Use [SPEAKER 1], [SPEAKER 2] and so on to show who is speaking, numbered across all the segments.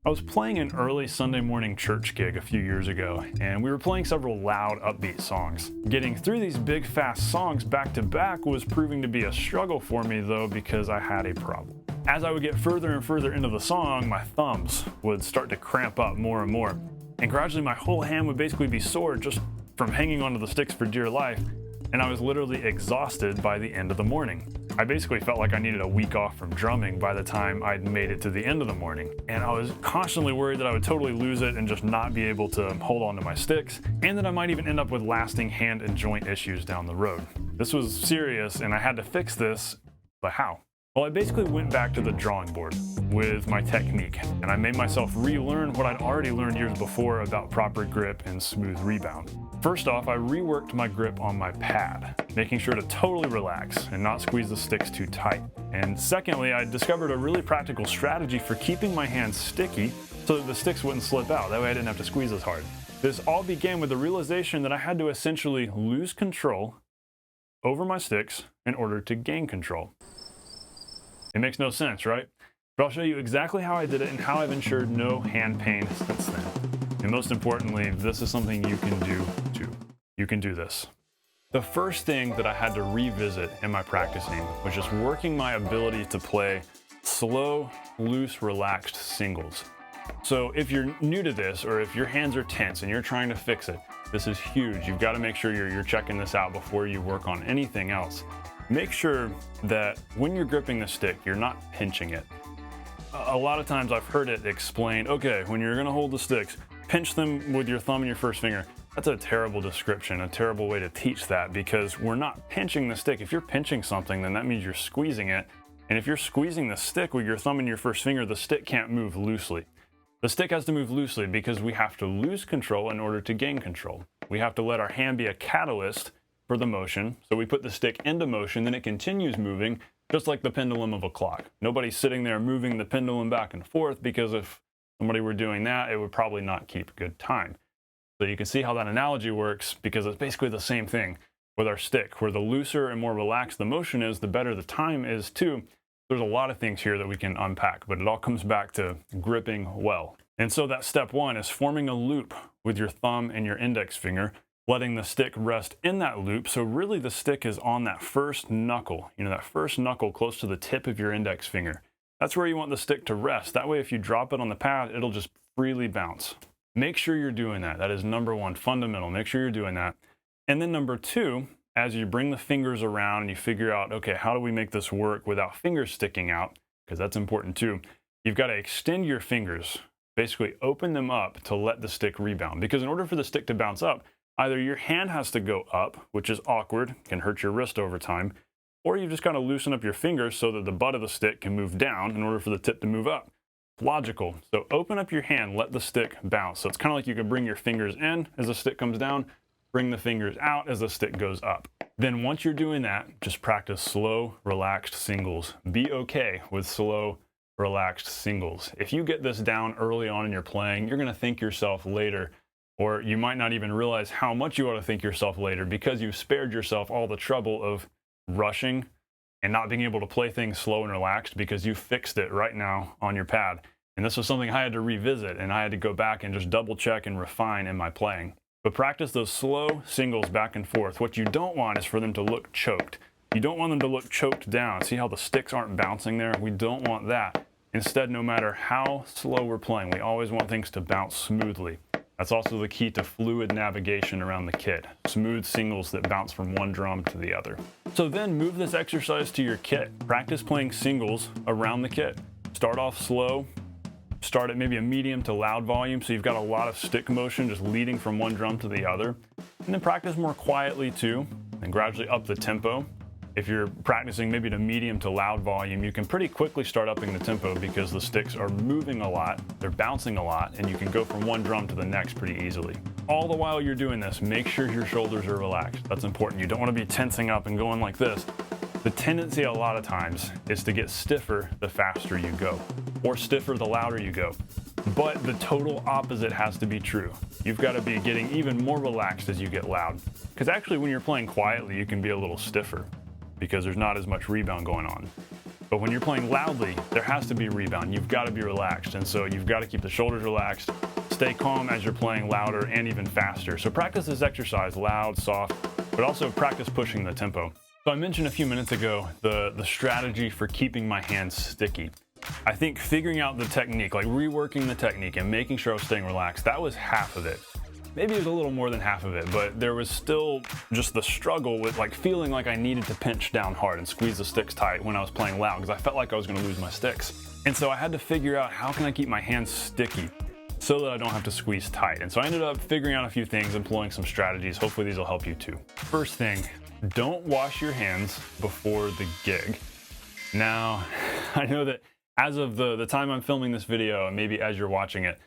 [SPEAKER 1] I was playing an early Sunday morning church gig a few years ago, and we were playing several loud, upbeat songs. Getting through these big, fast songs back to back was proving to be a struggle for me, though, because I had a problem. As I would get further and further into the song, my thumbs would start to cramp up more and more, and gradually my whole hand would basically be sore just from hanging onto the sticks for dear life, and I was literally exhausted by the end of the morning. I basically felt like I needed a week off from drumming by the time I'd made it to the end of the morning. And I was constantly worried that I would totally lose it and just not be able to hold on to my sticks, and that I might even end up with lasting hand and joint issues down the road. This was serious, and I had to fix this, but how? Well, I basically went back to the drawing board with my technique, and I made myself relearn what I'd already learned years before about proper grip and smooth rebound. First off, I reworked my grip on my pad, making sure to totally relax and not squeeze the sticks too tight. And secondly, I discovered a really practical strategy for keeping my hands sticky so that the sticks wouldn't slip out. That way I didn't have to squeeze as hard. This all began with the realization that I had to essentially lose control over my sticks in order to gain control. It makes no sense, right? But I'll show you exactly how I did it and how I've ensured no hand pain since then. And most importantly, this is something you can do too. You can do this. The first thing that I had to revisit in my practicing was just working my ability to play slow, loose, relaxed singles. So if you're new to this, or if your hands are tense and you're trying to fix it, this is huge. You've got to make sure you're checking this out before you work on anything else. Make sure that when you're gripping the stick, you're not pinching it. A lot of times I've heard it explained, okay, when you're gonna hold the sticks, pinch them with your thumb and your first finger. That's a terrible description, a terrible way to teach that, because we're not pinching the stick. If you're pinching something, then that means you're squeezing it. And if you're squeezing the stick with your thumb and your first finger, the stick can't move loosely. The stick has to move loosely because we have to lose control in order to gain control. We have to let our hand be a catalyst for the motion. So we put the stick into motion, then it continues moving, just like the pendulum of a clock. Nobody's sitting there moving the pendulum back and forth, because if somebody were doing that, it would probably not keep good time. So you can see how that analogy works, because it's basically the same thing with our stick, where the looser and more relaxed the motion is, the better the time is too. There's a lot of things here that we can unpack, but it all comes back to gripping well. And so that step one is forming a loop with your thumb and your index finger, letting the stick rest in that loop. So really the stick is on that first knuckle, that first knuckle close to the tip of your index finger. That's where you want the stick to rest. That way, if you drop it on the pad, it'll just freely bounce. Make sure you're doing that. That is number one, fundamental. Make sure you're doing that. And then number two, as you bring the fingers around and you figure out, okay, how do we make this work without fingers sticking out? Because that's important too. You've got to extend your fingers, basically open them up to let the stick rebound. Because in order for the stick to bounce up, either your hand has to go up, which is awkward, can hurt your wrist over time, or you just kind of loosen up your fingers so that the butt of the stick can move down in order for the tip to move up. Logical. So open up your hand, let the stick bounce. So it's kind of like you could bring your fingers in as the stick comes down, bring the fingers out as the stick goes up. Then once you're doing that, just practice slow, relaxed singles. Be okay with slow, relaxed singles. If you get this down early on in your playing, you're going to thank yourself later. Or you might not even realize how much you ought to thank yourself later, because you've spared yourself all the trouble of rushing and not being able to play things slow and relaxed, because you fixed it right now on your pad. And this was something I had to revisit, and I had to go back and just double check and refine in my playing. But practice those slow singles back and forth. What you don't want is for them to look choked. You don't want them to look choked down. See how the sticks aren't bouncing there? We don't want that. Instead, no matter how slow we're playing, we always want things to bounce smoothly. That's also the key to fluid navigation around the kit. Smooth singles that bounce from one drum to the other. So then move this exercise to your kit. Practice playing singles around the kit. Start off slow. Start at maybe a medium to loud volume, so you've got a lot of stick motion just leading from one drum to the other. And then practice more quietly too, and gradually up the tempo. If you're practicing maybe to medium to loud volume, you can pretty quickly start upping the tempo, because the sticks are moving a lot, they're bouncing a lot, and you can go from one drum to the next pretty easily. All the while you're doing this, make sure your shoulders are relaxed. That's important. You don't want to be tensing up and going like this. The tendency a lot of times is to get stiffer the faster you go, or stiffer the louder you go. But the total opposite has to be true. You've got to be getting even more relaxed as you get loud. Because actually when you're playing quietly, you can be a little stiffer, because there's not as much rebound going on. But when you're playing loudly, there has to be a rebound. You've got to be relaxed. And so you've got to keep the shoulders relaxed, stay calm as you're playing louder and even faster. So practice this exercise loud, soft, but also practice pushing the tempo. So I mentioned a few minutes ago the strategy for keeping my hands sticky. I think figuring out the technique, like reworking the technique and making sure I was staying relaxed, that was half of it. Maybe it was a little more than half of it, but there was still just the struggle with like feeling like I needed to pinch down hard and squeeze the sticks tight when I was playing loud because I felt like I was going to lose my sticks. And so I had to figure out how can I keep my hands sticky so that I don't have to squeeze tight. And so I ended up figuring out a few things, employing some strategies. Hopefully these will help you too. First thing, don't wash your hands before the gig. Now, I know that as of the time I'm filming this video, and maybe as you're watching it,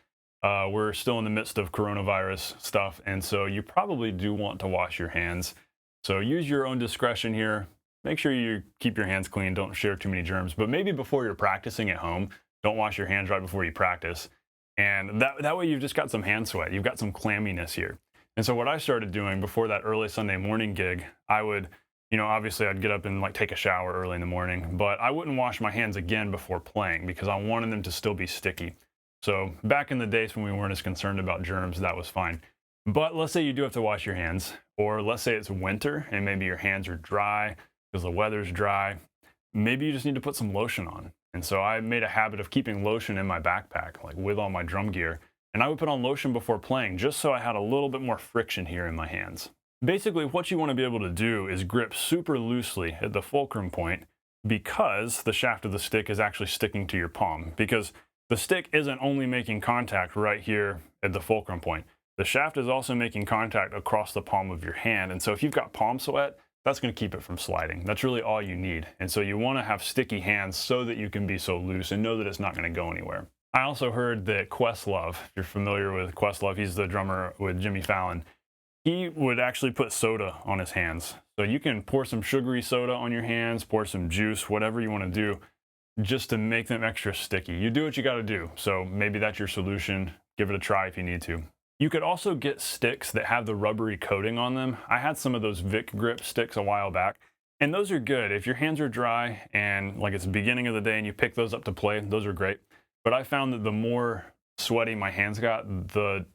[SPEAKER 1] we're still in the midst of coronavirus stuff, and so you probably do want to wash your hands. So use your own discretion here. Make sure you keep your hands clean, don't share too many germs, but maybe before you're practicing at home, don't wash your hands right before you practice. And that way you've just got some hand sweat, you've got some clamminess here. And so what I started doing before that early Sunday morning gig, I would, obviously I'd get up and like take a shower early in the morning, but I wouldn't wash my hands again before playing because I wanted them to still be sticky. So back in the days when we weren't as concerned about germs, that was fine. But let's say you do have to wash your hands, or let's say it's winter and maybe your hands are dry because the weather's dry. Maybe you just need to put some lotion on. And so I made a habit of keeping lotion in my backpack, like with all my drum gear. And I would put on lotion before playing just so I had a little bit more friction here in my hands. Basically, what you want to be able to do is grip super loosely at the fulcrum point because the shaft of the stick is actually sticking to your palm. Because the stick isn't only making contact right here at the fulcrum point. The shaft is also making contact across the palm of your hand. And so if you've got palm sweat, that's going to keep it from sliding. That's really all you need. And so you want to have sticky hands so that you can be so loose and know that it's not going to go anywhere. I also heard that Questlove, if you're familiar with Questlove, he's the drummer with Jimmy Fallon, he would actually put soda on his hands. So you can pour some sugary soda on your hands, pour some juice, whatever you want to do, just to make them extra sticky. You do what you got to do. So maybe that's your solution. Give it a try if you need to. You could also get sticks that have the rubbery coating on them. I had some of those Vic Grip sticks a while back, and those are good. If your hands are dry and like it's the beginning of the day and you pick those up to play, those are great. But I found that the more sweaty my hands got, the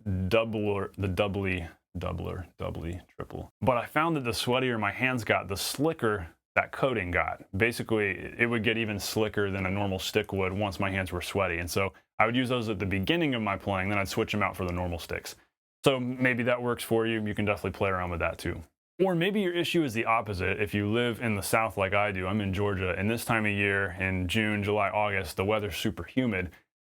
[SPEAKER 1] triple. But I found that the sweatier my hands got, the slicker that coating got. Basically, it would get even slicker than a normal stick would once my hands were sweaty. And so I would use those at the beginning of my playing, then I'd switch them out for the normal sticks. So maybe that works for you. You can definitely play around with that too. Or maybe your issue is the opposite. If you live in the South like I do, I'm in Georgia, and this time of year in June, July, August, the weather's super humid.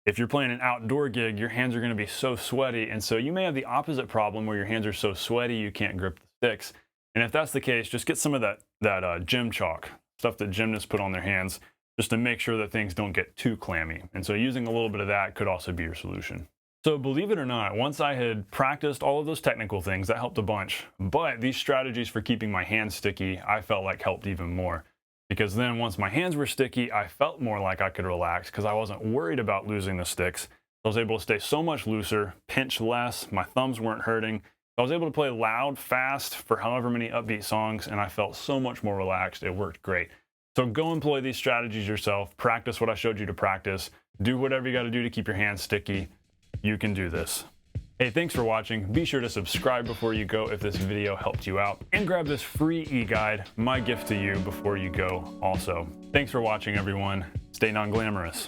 [SPEAKER 1] If you're playing an outdoor gig, your hands are going to be so sweaty, and so you may have the opposite problem where your hands are so sweaty you can't grip the sticks. And if that's the case, just get some of that gym chalk, stuff that gymnasts put on their hands, just to make sure that things don't get too clammy. And so using a little bit of that could also be your solution. So believe it or not, once I had practiced all of those technical things, that helped a bunch. But these strategies for keeping my hands sticky, I felt like helped even more. Because then once my hands were sticky, I felt more like I could relax because I wasn't worried about losing the sticks. I was able to stay so much looser, pinch less, my thumbs weren't hurting. I was able to play loud, fast for however many upbeat songs, and I felt so much more relaxed. It worked great. So go employ these strategies yourself. Practice what I showed you to practice. Do whatever you got to do to keep your hands sticky. You can do this. Hey, thanks for watching. Be sure to subscribe before you go if this video helped you out, and grab this free e-guide, my gift to you, before you go also. Thanks for watching, everyone. Stay non-glamorous.